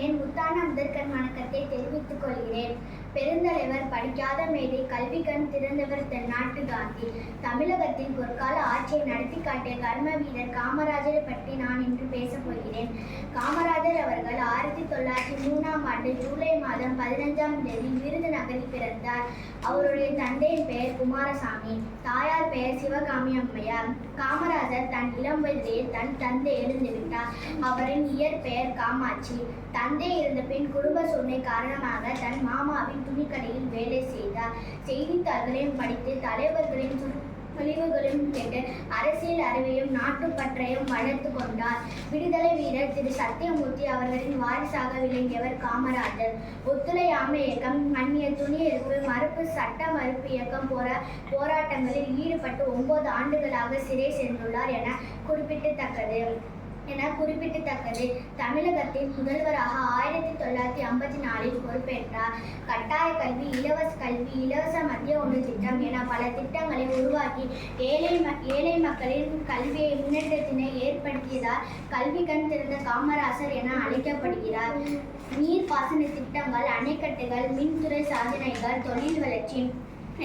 என் முத்தான முதற்கண் வணக்கத்தை தெரிவித்துக் கொள்கிறேன். பெருந்தலைவர், படிக்காத மேதை, கல்வி கண் திறந்தவர் தென்னாட்டு காந்தி. தமிழகத்தில் பொற்கால ஆட்சியை நடத்தி காட்டிய கர்ம வீரர் காமராஜரை பற்றி நான் இன்று பேசப் போகிறேன். காமராஜர் அவர்கள் 1903 ஜூலை மாதம் 15ஆம் தேதி விருதுநகரில் பிறந்தார். அவருடைய தந்தையின் பெயர் குமாரசாமி, தாயார் பெயர் சிவகாமி அம்மையார். காமராஜர் தன் இளம் வயதிலேயே தன் தந்தை இறந்துவிட்டார். அவரின் இயற்பெயர் காமாட்சி. தந்தை இருந்த பின் குடும்ப சூழ்நிலை காரணமாக தன் மாமாவின் துணிக்கடையில் வேலை செய்தார். செய்தித்தாள்களையும் படித்து தலைவர்களின் சொற்பொழிவுகளையும் கேட்டு அரசியல் அறிவையும் நாட்டுப்பற்றையும் வளர்த்து கொண்டார். விடுதலை வீரர் திரு சத்தியமூர்த்தி அவர்களின் வாரிசாக விளங்கியவர் காமராஜர். ஒத்துழையாமை இயக்கம், அந்நிய துணி எதிர்ப்பு, மறுப்பு சட்ட மறுப்பு இயக்கம் போராட்டங்களில் ஈடுபட்டு 9 ஆண்டுகளாக சிறை சென்றுள்ளார் என குறிப்பிடத்தக்கது. தமிழகத்தின் முதல்வராக 1954 பொறுப்பேற்றார். கட்டாய கல்வி, இலவச கல்வி, இலவச மத்திய உணவு திட்டம் என பல திட்டங்களை உருவாக்கி ஏழை மக்களின் கல்வியை முன்னேற்றத்தினை ஏற்படுத்தியதால் கல்வி கண் திறந்த காமராசர் என அழைக்கப்படுகிறார். நீர்ப்பாசன திட்டங்கள், அணைக்கட்டுகள், மின்துறை சாதனைகள், தொழில் வளர்ச்சி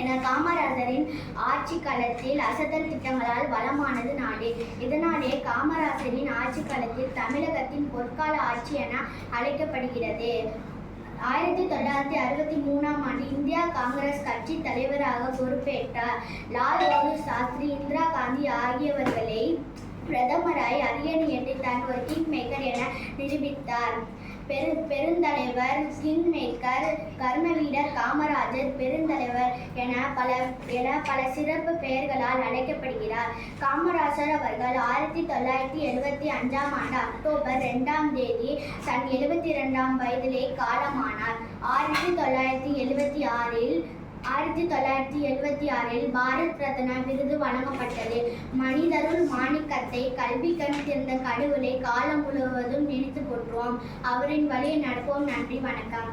என காமராஜரின் ஆட்சி காலத்தில் அசத்தல் திட்டங்களால் வளமானது நாடு. இதனாலே காமராஜரின் ஆட்சி காலத்தில் தமிழகத்தின் பொற்கால ஆட்சி என அழைக்கப்படுகிறது. 1963 இந்தியா காங்கிரஸ் கட்சி தலைவராக பொறுப்பேற்றார். லால் பகதூர் சாஸ்திரி, இந்திரா காந்தி ஆகியவர்களை பிரதமராய் அரியணை ஏற்றி தான் ஒரு கிங் மேக்கர் என நிரூபித்தார். பெருந்தலைவர், கிங் மேக்கர், கர்மவீரர் காமராஜர், பெருந்தலைவர் என பல சிறப்பு பெயர்களால் அழைக்கப்படுகிறார். காமராஜர் அவர்கள் 1975 அக்டோபர் 2ஆம் தேதி தன் 72ஆம் வயதிலே காலமானார். 1976 பாரத் ரத்னா விருது வழங்கப்பட்டது. மனிதருள் மாணிக்கத்தை, கல்வி கண் திறந்த கடவுளை காலம் முழுவதும் நினைத்து போற்றுவோம். அவரின் வழியை நடப்போம். நன்றி, வணக்கம்.